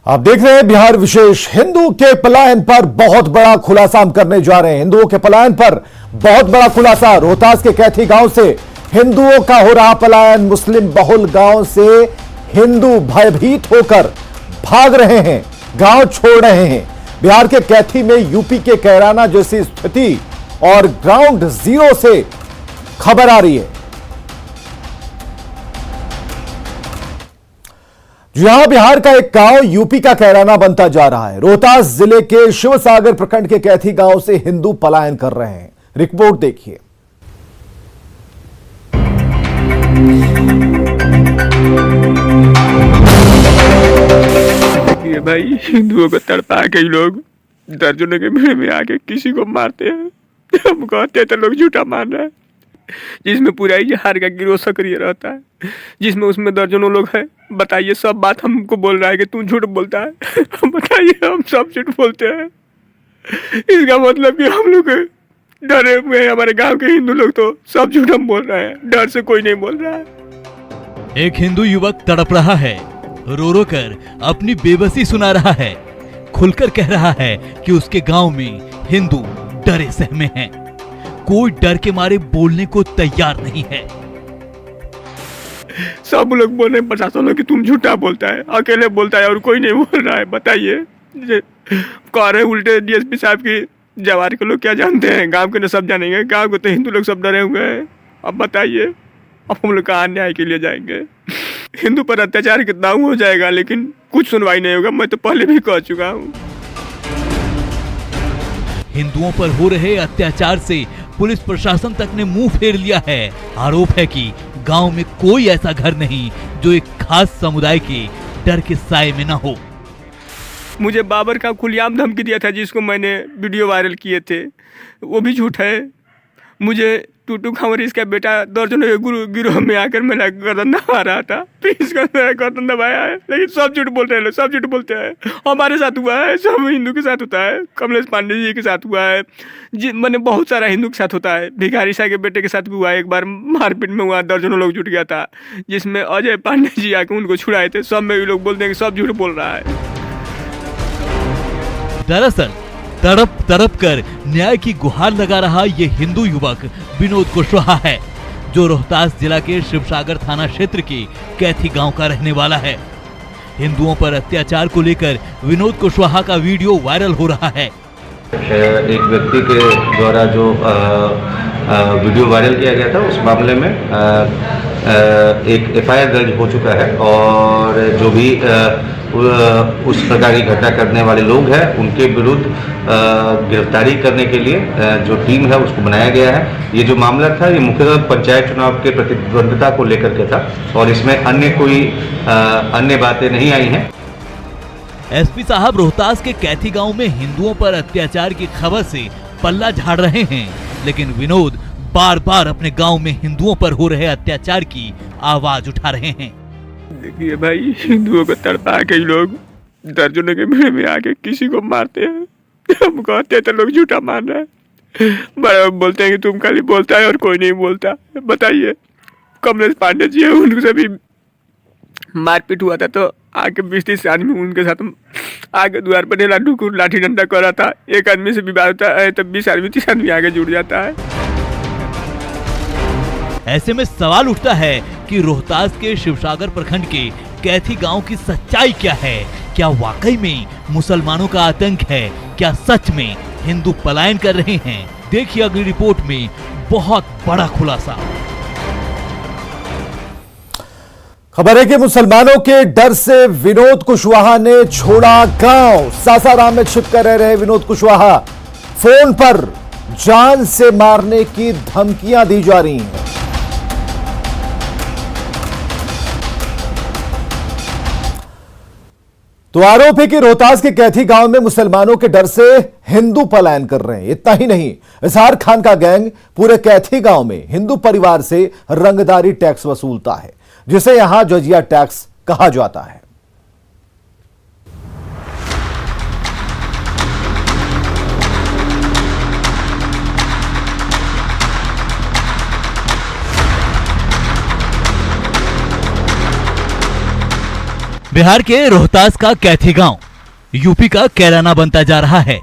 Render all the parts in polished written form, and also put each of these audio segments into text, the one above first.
आप देख रहे हैं बिहार विशेष। हिंदू के पलायन पर बहुत बड़ा खुलासा हम करने जा रहे हैं। हिंदुओं के पलायन पर बहुत बड़ा खुलासा। रोहतास के कैथी गांव से हिंदुओं का हो रहा पलायन। मुस्लिम बहुल गांव से हिंदू भयभीत होकर भाग रहे हैं, गांव छोड़ रहे हैं। बिहार के कैथी में यूपी के कैराना जैसी स्थिति और ग्राउंड जीरो से खबर आ रही है। जी हां, बिहार का एक गांव यूपी का कैराना बनता जा रहा है। रोहतास जिले के शिवसागर प्रखंड के कैथी गांव से हिंदू पलायन कर रहे हैं। रिपोर्ट देखिए। देखिए भाई, हिंदुओं को तड़पा के लोग दर्जनों के भीड़ में आके किसी को मारते हैं। हम कहते हैं तो लोग झूठा मान रहे हैं, जिसमें पूरा ही हार का गिरोह सक्रिय रहता है, जिसमें उसमें दर्जनों लोग हैं। बताइए, सब बात हमको बोल रहा है कि तू झूठ बोलता है। बताइए, हम सब झूठ बोलते हैं। इसका मतलब कि हम लोग डरे हुए हैं। हमारे गांव के हिंदू लोग तो सब झूठ हम बोल रहे हैं, डर से कोई नहीं बोल रहा है। एक हिंदू युवक तड़प रहा है, रो रो कर अपनी बेबसी सुना रहा है। खुलकर कह रहा है कि उसके गांव में हिंदू डरे सहमे हैं, कोई डर के मारे बोलने को तैयार नहीं है। सब लोग बोल रहे हैं, प्रशासन लोग, कि तुम झूठा बोलता है, अकेले बोलता है और कोई नहीं बोल रहा है। बताइए, कह रहे उल्टे डीएसपी साहब की जवार के लोग क्या जानते हैं? गांव के ना सब जानेंगे। गांव के तो हिंदू लोग सब डरे हुए हैं। अब बताइए, अब हम लोग कहाँ न्याय के लिए जाएंगे? हिंदू पर अत्याचार कितना हो जाएगा, लेकिन कुछ सुनवाई नहीं होगा। मैं तो पहले भी कह चुका हूँ। हिंदुओं पर हो रहे अत्याचार से पुलिस प्रशासन तक ने मुंह फेर लिया है। आरोप है कि गांव में कोई ऐसा घर नहीं जो एक खास समुदाय के डर के साए में न हो। मुझे बाबर का खुलेआम धमकी दिया था, जिसको मैंने वीडियो वायरल किए थे, वो भी झूठ है। मुझे टूटू खंवरी इसका बेटा दर्जनों के गुरु गिरोह में आकर मेरा गर्दन दबा रहा था, फिर इसका मेरा गर्दन दबाया है। लेकिन सब झूठ बोलते हैं लोग, सब झूठ बोलते हैं। हमारे साथ हुआ है, सब हिंदू के साथ होता है। कमलेश पांडे जी के साथ हुआ है, मैंने बहुत सारा हिंदू के साथ होता है। भिखारी शाह के बेटे के साथ भी हुआ है। एक बार मारपीट में हुआ, दर्जनों लोग जुट गया था, जिसमें अजय पांडे जी आके उनको छुड़ाए थे। सब में भी लोग बोलते हैं कि सब झूठ बोल रहा है। दरअसल तड़प तड़प कर न्याय की गुहार लगा रहा ये हिंदू युवक विनोद कुशवाहा है, जो रोहतास जिला के शिवसागर थाना क्षेत्र के कैथी गांव का रहने वाला है। हिंदुओं पर अत्याचार को लेकर विनोद कुशवाहा का वीडियो वायरल हो रहा है। एक व्यक्ति के द्वारा जो वीडियो वायरल किया गया था, उस मामले में एक एफआईआर दर्ज हो चुका है और जो भी उस प्रकार की घटना करने वाले लोग हैं, उनके विरुद्ध गिरफ्तारी करने के लिए जो टीम है उसको बनाया गया है। ये जो मामला था, ये मुख्यतः पंचायत चुनाव के प्रतिद्वंद्विता को लेकर के था और इसमें अन्य बातें नहीं आई हैं। एसपी साहब रोहतास के कैथी गांव में हिंदुओं पर अत्याचार की खबर से पल्ला झाड़ रहे हैं, लेकिन विनोद बार बार अपने गांव में हिंदुओं पर हो रहे अत्याचार की आवाज उठा रहे हैं। देखिए भाई, हिंदुओं को तड़पा के लोग दर्जनों के भीड़ में आके किसी को मारते हैं। हम कहते हैं तो लोग झूठा मान रहे हैं। बड़ा बोलते हैं कि तुम खाली बोलता है और कोई नहीं बोलता। बताइए, कमलेश पांडे जी है, उनसे भी मारपीट हुआ था, तो आके 20-30 आदमी उनके साथ आगे द्वार पर लाठी डंडा कर रहा था। एक आदमी से विवाद होता है तो 20 आदमी 30 आदमी आगे जुड़ जाता है। ऐसे में सवाल उठता है कि रोहतास के शिवसागर प्रखंड के कैथी गांव की सच्चाई क्या है? क्या वाकई में मुसलमानों का आतंक है? क्या सच में हिंदू पलायन कर रहे हैं? देखिए अगली रिपोर्ट में बहुत बड़ा खुलासा। खबर है कि मुसलमानों के डर से विनोद कुशवाहा ने छोड़ा गांव। सासाराम में छिपकर रह रहे विनोद कुशवाहा, फोन पर जान से मारने की धमकियां दी जा रही हैं। तो आरोप है कि रोहतास के कैथी गांव में मुसलमानों के डर से हिंदू पलायन कर रहे हैं। इतना ही नहीं, इजहार खान का गैंग पूरे कैथी गांव में हिंदू परिवार से रंगदारी टैक्स वसूलता है, जिसे यहां जजिया टैक्स कहा जाता है। बिहार के रोहतास का कैथी गांव यूपी का कैराना बनता जा रहा है।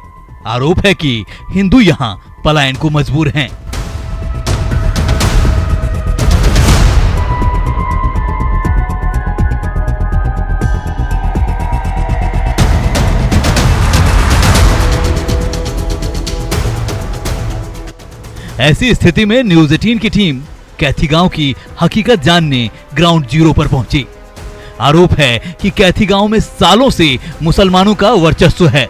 आरोप है कि हिंदू यहां पलायन को मजबूर हैं। ऐसी स्थिति में न्यूज 18 की टीम कैथी गांव की हकीकत जानने ग्राउंड जीरो पर पहुंची। आरोप है कि कैथी गांव में सालों से मुसलमानों का वर्चस्व है।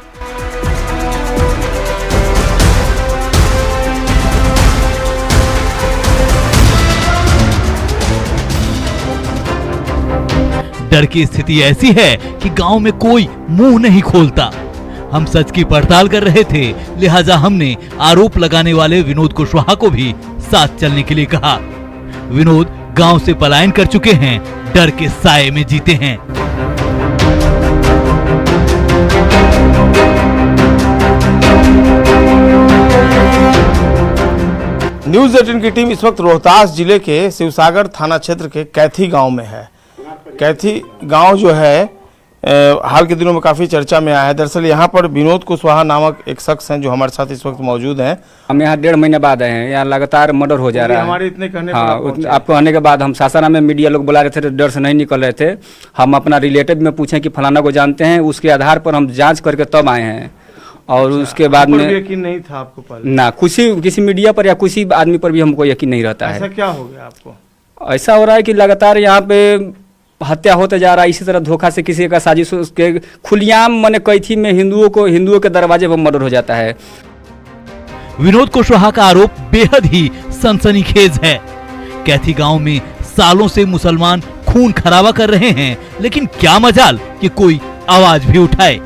डर की स्थिति ऐसी है कि गांव में कोई मुंह नहीं खोलता। हम सच की पड़ताल कर रहे थे, लिहाजा हमने आरोप लगाने वाले विनोद कुशवाहा को भी साथ चलने के लिए कहा। विनोद गांव से पलायन कर चुके हैं, डर के साए में जीते हैं। न्यूज 18 की टीम इस वक्त रोहतास जिले के शिवसागर थाना क्षेत्र के कैथी गांव में है। कैथी गांव जो है हाल के दिनों में काफ़ी चर्चा में आया है। दरअसल यहाँ पर विनोद कुशवाहा नामक एक शख्स हैं जो हमारे साथ इस वक्त मौजूद हैं। हम यहाँ 1.5 महीने बाद आए हैं। यहाँ लगातार मर्डर हो जा रहा है। हमारे इतने कहने आपको आने के बाद हम सासाराम में मीडिया लोग बुला रहे थे, डर से नहीं निकल रहे थे। हम अपना रिलेटिव में पूछें कि फलाना को जानते हैं, उसके आधार पर हम जाँच करके तब आए हैं। और उसके बाद में यकीन नहीं था आपको पहले? ना, किसी मीडिया पर या किसी आदमी पर भी हमको यकीन नहीं रहता है। ऐसा क्या हो गया आपको? ऐसा हो रहा है कि लगातार यहाँ पे हत्या होते जा रहा है। इसी तरह धोखा से किसी का साजिश के खुलियाम मने कैथी में हिंदुओं के दरवाजे पर मर्डर हो जाता है। विनोद कुशवाहा का आरोप बेहद ही सनसनीखेज है। कैथी गांव में सालों से मुसलमान खून खराबा कर रहे हैं, लेकिन क्या मजाल कि कोई आवाज भी उठाए।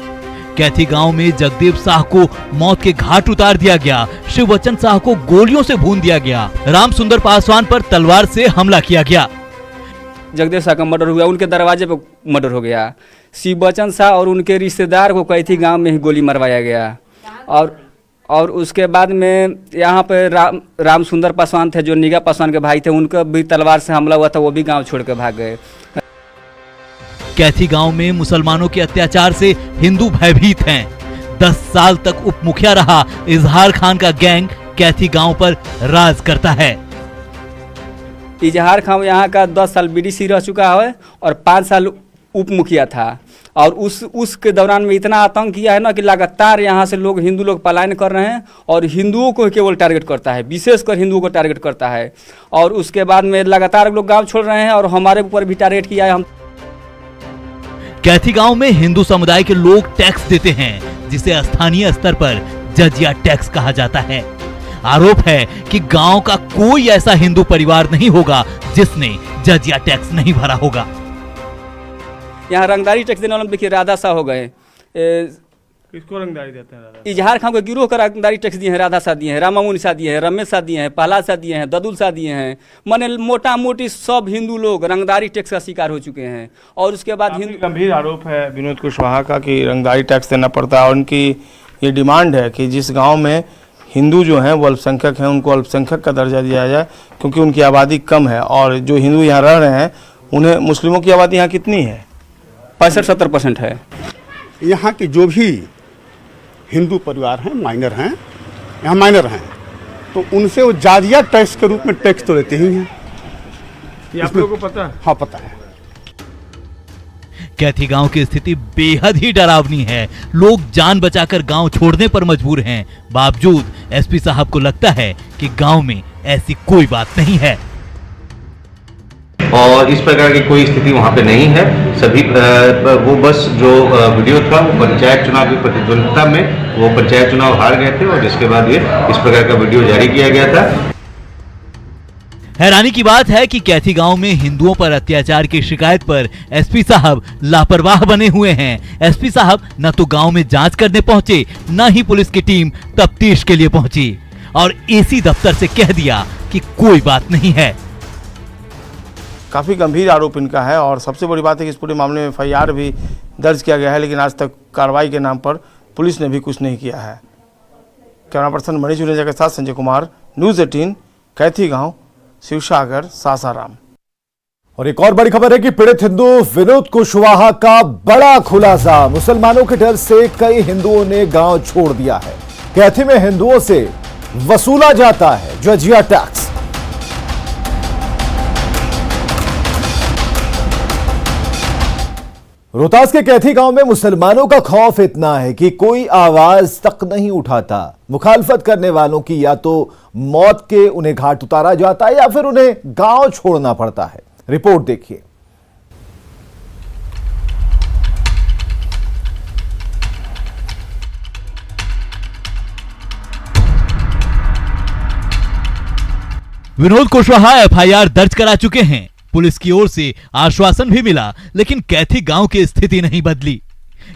कैथी गांव में जगदेव शाह को मौत के घाट उतार दिया गया, शिववचन शाह को गोलियों से भून दिया गया, राम सुंदर पासवान पर तलवार से हमला किया गया। जगदेव शाह का मर्डर हुआ, उनके दरवाजे पर मर्डर हो गया। शिववचन शाह और उनके रिश्तेदार को कैथी गांव में ही गोली मरवाया गया। और उसके बाद में यहाँ पे राम सुंदर पासवान थे जो निगा पासवान के भाई थे, उनका भी तलवार से हमला हुआ था, वो भी गांव छोड़ के भाग गए। कैथी गांव में मुसलमानों के अत्याचार से हिंदू भयभीत हैं। 10 साल तक उप मुखिया रहा इजहार खान का गैंग कैथी गांव पर राज करता है। इजहार खान यहाँ का 10 साल बीडीसी रह चुका है और 5 साल उप मुखिया था। और उसके दौरान में इतना आतंक किया है ना कि लगातार यहाँ से हिंदू लोग पलायन कर रहे हैं और हिंदुओं को केवल टारगेट करता है, विशेषकर हिंदुओं को टारगेट करता है। और उसके बाद में लगातार लोग गाँव छोड़ रहे हैं और हमारे ऊपर भी टारगेट किया है। हम कैथी गांव में हिंदू समुदाय के लोग टैक्स देते हैं, जिसे स्थानीय स्तर पर जजिया टैक्स कहा जाता है। आरोप है कि गांव का कोई ऐसा हिंदू परिवार नहीं होगा जिसने जजिया टैक्स नहीं भरा होगा। यहाँ रंगदारी टैक्स देने वाले देखिए राधा शाह हो गए। किसको रंगदारी देते हैं? इजहार खान को गिरोह का रंगदारी टैक्स दिए हैं। राधा शाह दिए हैं, रामामुनि शाह दिए हैं, रमेश शाह दिए हैं, प्रहलाद शाह दिए हैं, ददुल शाह दिए हैं। माने मोटा मोटी सब हिंदू लोग रंगदारी टैक्स का शिकार हो चुके हैं। और उसके बाद हिंदू गंभीर आरोप है विनोद कुशवाहा का कि रंगदारी टैक्स देना पड़ता है। और उनकी ये डिमांड है कि जिस गाँव में हिंदू जो हैं वो अल्पसंख्यक हैं, उनको अल्पसंख्यक का दर्जा दिया जाए, क्योंकि उनकी आबादी कम है। और जो हिंदू यहाँ रह रहे हैं उन्हें, मुस्लिमों की आबादी यहाँ कितनी है? 65-70% है। यहाँ के जो भी हिंदू परिवार हैं, माइनर हैं, यहाँ माइनर हैं, तो उनसे वो जाजिया टैक्स के रूप में टैक्स तो लेते ही हैं। ये आप लोगों को पता है? हाँ, पता है। कैथी गांव की स्थिति बेहद ही डरावनी है। लोग जान बचाकर गांव छोड़ने पर मजबूर हैं। बावजूद एसपी साहब को लगता है कि गांव में ऐसी कोई बात नहीं है और इस प्रकार की कोई स्थिति वहाँ पे नहीं है। सभी वो बस जो वीडियो था वो पंचायत चुनाव की प्रतिद्वंद्विता में वो पंचायत चुनाव हार गए थे और इसके बाद ये इस प्रकार का वीडियो जारी किया गया था। हैरानी की बात है कि कैथी गांव में हिंदुओं पर अत्याचार की शिकायत पर एसपी साहब लापरवाह बने हुए हैं। एसपी साहब न तो गांव में जांच करने पहुंचे, न ही पुलिस की टीम तफ्तीश के लिए पहुंची और एसी दफ्तर से कह दिया कि कोई बात नहीं है। काफ़ी गंभीर आरोप इनका है और सबसे बड़ी बात है कि इस पूरे मामले में FIR भी दर्ज किया गया है, लेकिन आज तक कार्रवाई के नाम पर पुलिस ने भी कुछ नहीं किया है। कैमरा पर्सन मनीष जुनेजा के साथ संजय कुमार, न्यूज़ 18, कैथी गांव, शिवसागर, सासाराम। और एक और बड़ी खबर है कि पीड़ित हिंदू विनोद कुशवाहा का बड़ा खुलासा। मुसलमानों के डर से कई हिंदुओं ने गांव छोड़ दिया है। कैथी में हिंदुओं से वसूला जाता है जजिया टैक्स। रोहतास के कैथी गांव में मुसलमानों का खौफ इतना है कि कोई आवाज तक नहीं उठाता। मुखालफत करने वालों की या तो मौत के उन्हें घाट उतारा जाता है या फिर उन्हें गांव छोड़ना पड़ता है। रिपोर्ट देखिए। विनोद कुशवाहा एफआईआर दर्ज करा चुके हैं। पुलिस की ओर से आश्वासन भी मिला, लेकिन कैथी गांव की स्थिति नहीं बदली।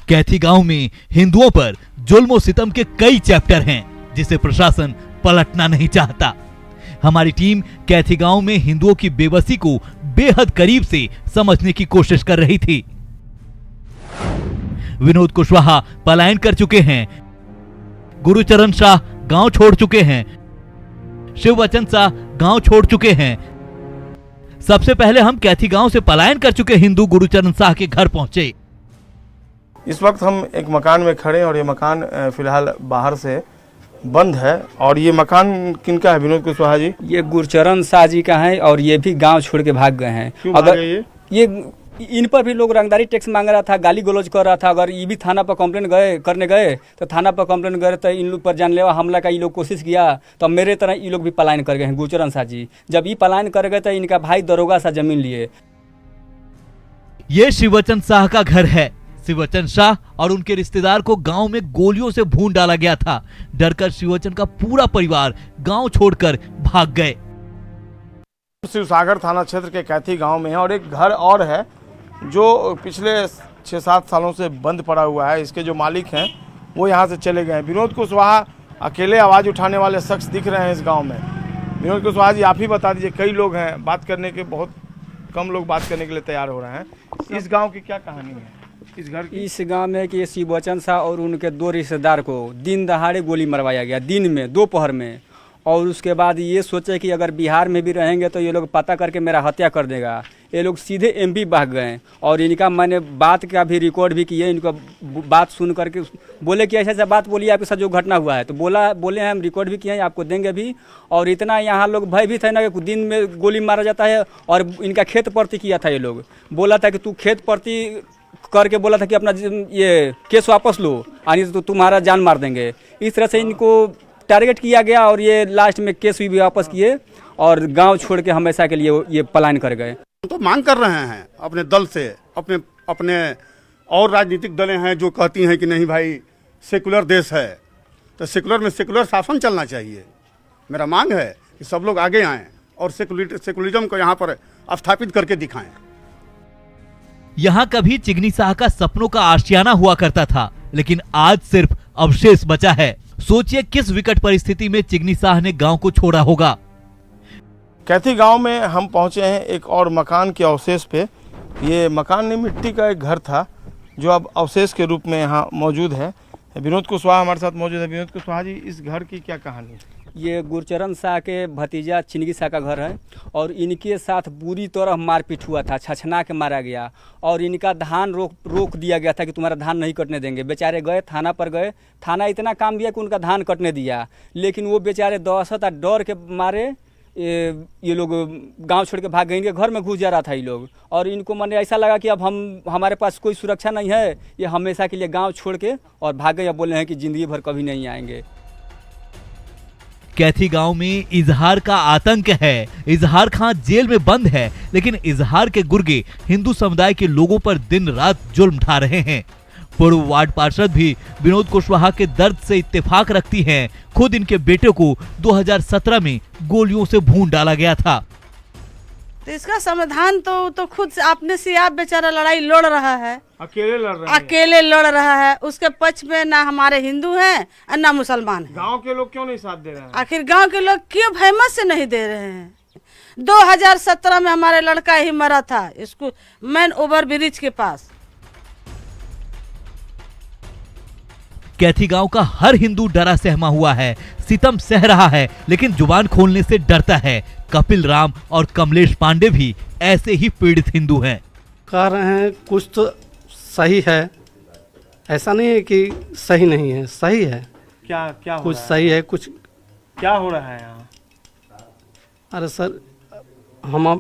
कैथी गांव में हिंदुओं पर जुल्म और सितम के कई चैप्टर हैं, जिसे प्रशासन पलटना नहीं चाहता। हमारी टीम कैथी गांव में हिंदुओं की बेबसी को बेहद करीब से समझने की कोशिश कर रही थी। विनोद कुशवाहा पलायन कर चुके हैं। गुरुचरण शाह गांव छोड़ चुके हैं। शिववचन शाह गांव छोड़ चुके हैं। सबसे पहले हम कैथी गांव से पलायन कर चुके हिंदू गुरुचरण शाह के घर पहुंचे। इस वक्त हम एक मकान में खड़े हैं और ये मकान फिलहाल बाहर से बंद है। और ये मकान किनका है विनोद कुशवाहा जी? ये गुरचरण शाह जी का है और ये भी गांव छोड़ के भाग गए हैं। क्यों भागे ये? इन पर भी लोग रंगदारी टैक्स मांग रहा था, गाली गलौज कर रहा था। अगर ये भी थाना पर कंप्लेन करने गए तो थाना पर कंप्लेन गए तो इन लोग पर जानलेवा हमला का ये लोग कोशिश किया, तो मेरे तरह ये लोग भी पलायन कर गए हैं। गुरचरण शाह जी जब ये पलायन कर गए तो इनका भाई दरोगा सा जमीन लिए। ये शिववचन शाह का घर है। शिववचन शाह और उनके रिश्तेदार को गांव में गोलियों से भून डाला गया था। डरकर शिववचन का पूरा परिवार गांव छोड़कर भाग गए। शिवसागर थाना क्षेत्र के कैथी गांव में है और एक घर और है जो पिछले 6-7 सालों से बंद पड़ा हुआ है। इसके जो मालिक हैं वो यहाँ से चले गए हैं। विनोद कुशवाहा अकेले आवाज़ उठाने वाले शख्स दिख रहे हैं इस गांव में। विनोद कुशवाहा जी, आप ही बता दीजिए, कई लोग हैं, बात करने के बहुत कम लोग बात करने के लिए तैयार हो रहे हैं। इस गांव की क्या कहानी है? इस घर की? इस गांव में कि शिववचन शाह और उनके 2 रिश्तेदार को दिन दहाड़े गोली मरवाया गया, दिन में, दोपहर में। और उसके बाद ये सोचे कि अगर बिहार में भी रहेंगे तो ये लोग पता करके मेरा हत्या कर देगा। ये लोग सीधे एमपी भाग गए और इनका मैंने बात का भी रिकॉर्ड भी किए। इनका बात सुन करके बोले कि ऐसा बात बोलिए आपके साथ जो घटना हुआ है, तो बोले हैं हम रिकॉर्ड भी किए हैं, आपको देंगे भी। और इतना यहाँ लोग भयभीत है ना कि दिन में गोली मारा जाता है। और इनका खेत प्रति किया था, ये लोग बोला था कि तू खेत प्रति करके बोला था कि अपना ये केस वापस लो, यानी तो तुम्हारा जान मार देंगे। इस तरह से इनको टारगेट किया गया और ये लास्ट में केस भी वापस किए और गांव छोड़ के हमेशा के लिए ये पलायन कर गए। तो मांग कर रहे हैं अपने दल से, अपने और राजनीतिक दलें हैं जो कहती हैं कि नहीं भाई सेकुलर देश है तो सेकुलर में सेकुलर शासन चलना चाहिए। मेरा मांग है कि सब लोग आगे आएँ और सेकुलरिज्म को यहाँ पर स्थापित करके दिखाएं। यहाँ कभी चिगनी शाह का सपनों का आशियाना हुआ करता था, लेकिन आज सिर्फ अवशेष बचा है। सोचिए किस विकट परिस्थिति में चिगनी शाह ने गांव को छोड़ा होगा। कैथी गांव में हम पहुंचे हैं एक और मकान के अवशेष पे। ये मकान नहीं, मिट्टी का एक घर था जो अब अवशेष के रूप में यहाँ मौजूद है। विनोद कुशवाहा हमारे साथ मौजूद है। विनोद कुशवाहा जी, इस घर की क्या कहानी है? ये गुरचरण शाह के भतीजा चिंगी शाह का घर है और इनके साथ बुरी तरह मारपीट हुआ था, छछना के मारा गया और इनका धान रोक दिया गया था कि तुम्हारा धान नहीं कटने देंगे। बेचारे गए थाना पर, गए थाना इतना काम दिया कि उनका धान कटने दिया, लेकिन वो बेचारे दहशत और डर के मारे ये लोग गांव छोड़ के भाग गए। इनके घर में घुस जा रहा था ये लोग और इनको मैंने ऐसा लगा कि अब हमारे पास कोई सुरक्षा नहीं है, ये हमेशा के लिए गाँव छोड़ के और भाग गए। अब बोले हैं कि जिंदगी भर कभी नहीं आएंगे। कैथी गांव में इजहार का आतंक है। इजहार खां जेल में बंद है, लेकिन इजहार के गुर्गे हिंदू समुदाय के लोगों पर दिन रात जुल्म ढा रहे हैं। पूर्व वार्ड पार्षद भी विनोद कुशवाहा के दर्द से इत्तेफाक रखती हैं। खुद इनके बेटे को 2017 में गोलियों से भून डाला गया था। तो इसका समाधान तो खुद से अपने से आप बेचारा लड़ाई लड़ रहा है, अकेले लड़ रहा है। उसके पक्ष में ना हमारे हिंदू हैं और ना मुसलमान हैं। गांव के लोग क्यों नहीं साथ दे रहे हैं? आखिर गांव के लोग क्यों हिम्मत से नहीं दे रहे हैं? 2017 में हमारे लड़का ही मरा था इसको मैन ओवर ब्रिज के पास। कैथी गांव का हर हिंदू डरा सहमा हुआ है, सितम सह रहा है, लेकिन जुबान खोलने से डरता है। कपिल राम और कमलेश पांडे भी ऐसे ही पीड़ित हिंदू हैं। कह रहे हैं कुछ तो सही है, ऐसा नहीं है कि सही नहीं है, सही है। क्या क्या हो कुछ रहा है? सही है, कुछ क्या हो रहा है यहाँ? अरे सर,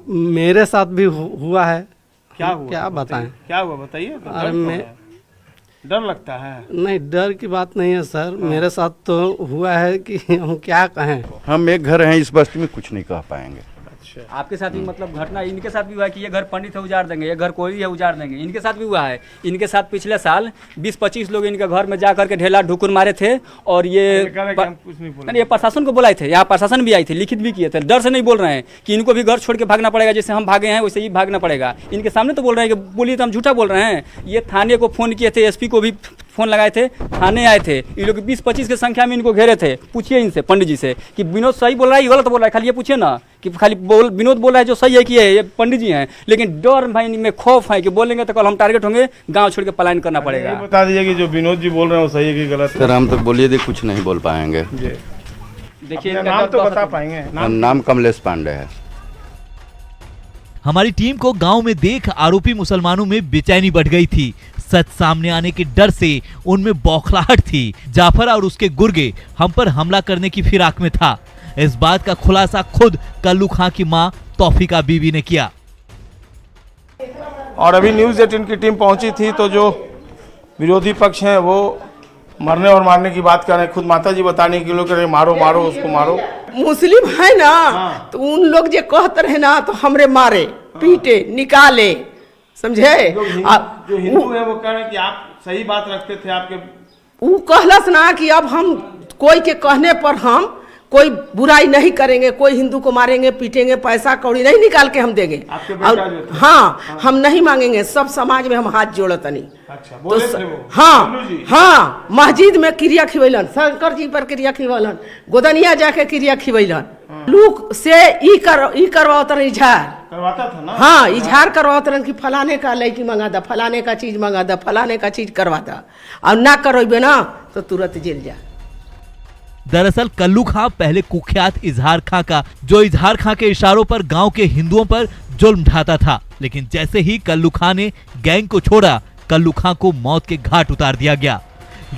मेरे साथ भी हुआ है। क्या हुआ? क्या बताएं? क्या हुआ बताइए। अरे मैं डर लगता है? नहीं, डर की बात नहीं है सर, मेरे साथ तो हुआ है कि हम क्या कहें। हम एक घर हैं, इस बस्ती में कुछ नहीं कह पाएंगे। आपके साथ भी मतलब घटना इनके साथ भी हुआ है कि ये घर पंडित है उजाड़ देंगे, ये घर कोई है उजाड़ देंगे। इनके साथ भी हुआ है। इनके साथ पिछले साल 20-25 लोग इनके घर में जा करके ढेला ढुकुर मारे थे और ये प्रशासन को बुलाए थे। यहाँ प्रशासन भी आई थी, लिखित भी किए थे। डर से नहीं बोल रहे हैं कि इनको भी घर छोड़ के भागना पड़ेगा, जैसे हम भागे हैं वैसे ही भागना पड़ेगा। इनके सामने तो बोल रहे हैं कि बोलिए तो हम झूठा बोल रहे हैं। ये थाने को फोन किए थे, एसपी को भी फोन लगाए थे, थाने आए थे। ये लोग 20-25 की संख्या में इनको घेरे थे। पूछिए इनसे, पंडित जी से, कि विनोद सही बोल रहा है, गलत बोल रहा है। खाली ये पूछिए ना कि खाली विनोद बोल रहा है जो सही है कि ये पंडित जी हैं, लेकिन डर भाई में खौफ है कि बोलेंगे तो कल हम टारगेट होंगे, गांव छोड़ के पलायन करना पड़ेगा। बता दीजिए कि जो विनोद जी बोल रहे हैं वो सही है कि गलत है? सर हम तो बोलिए दे कुछ नहीं बोल पाएंगे। देखिए नाम तो बता पाएंगे? नाम कमलेश पांडे है। हमारी टीम को गांव में देख आरोपी मुसलमानों में बेचैनी बढ़ गई थी। सच सामने आने के डर से उनमें बौखलाहट थी। जाफर और उसके गुर्गे हम पर हमला करने की फिराक में था। इस बात का खुलासा खुद कल्लू खां की मां तौफीका बीबी ने किया। और अभी न्यूज़ 18 की टीम पहुंची थी तो जो विरोधी पक्ष हैं वो मरने और मारने की बात कर रहे हैं। खुद माता जी बताने के लोग कह रहे मारो मारो उसको मारो। मुस्लिम है ना, तो उन लोग जो कहते रहे ना तो हमरे मारे पीटे निकाले, समझे। जो हिंदू है वो कह रहे हैं कि आप सही बात रखते थे, आपके वो कहलस ना कि अब हम कोई के कहने पर हम कोई बुराई नहीं करेंगे, कोई हिंदू को मारेंगे पीटेंगे, पैसा कौड़ी नहीं निकाल के हम देंगे। और हाँ, हम नहीं मांगेंगे, सब समाज में हम हाथ जोड़तनी। अच्छा, बोले थे वो? हाँ, मस्जिद में क्रिया खिवैलन, शंकर जी पर क्रिया खिवैलन, गोदनिया जाके क्रिया खिवैलन। लोग से ई करवातन इजहार करवाता था ना। हाँ, इजहार करवातन कि फलाने का लड़की मंगा दा, फलाने का चीज मंगा दा, फलाने का चीज करवा दा, और ना करोगे ना तो तुरंत जेल जा। दरअसल कल्लू खां पहले कुख्यात इजहार खां का, जो इजहार खां के इशारों पर गांव के हिंदुओं पर जुल्म ढाता था। लेकिन जैसे ही कल्लू खां ने गैंग को छोड़ा, कल्लू खां को मौत के घाट उतार दिया गया।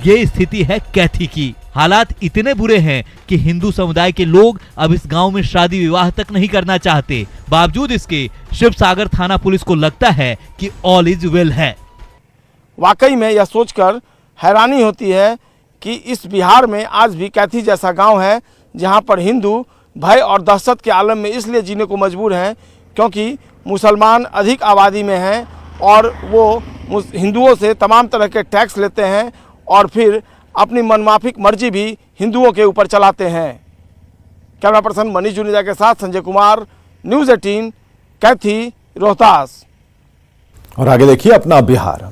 ये स्थिति है कैथी की। हालात इतने बुरे हैं कि हिंदू समुदाय के लोग अब इस गांव में शादी विवाह तक नहीं करना चाहते। बावजूद इसके शिवसागर थाना पुलिस को लगता है कि ऑल इज वेल है। वाकई में यह सोचकर हैरानी होती है कि इस बिहार में आज भी कैथी जैसा गांव है जहां पर हिंदू भय और दहशत के आलम में इसलिए जीने को मजबूर हैं क्योंकि मुसलमान अधिक आबादी में हैं और वो हिंदुओं से तमाम तरह के टैक्स लेते हैं और फिर अपनी मनमाफिक मर्जी भी हिंदुओं के ऊपर चलाते हैं। कैमरा पर्सन मनीष जुनेजा के साथ संजय कुमार, न्यूज़ 18, कैथी, रोहतास। और आगे देखिए अपना बिहार।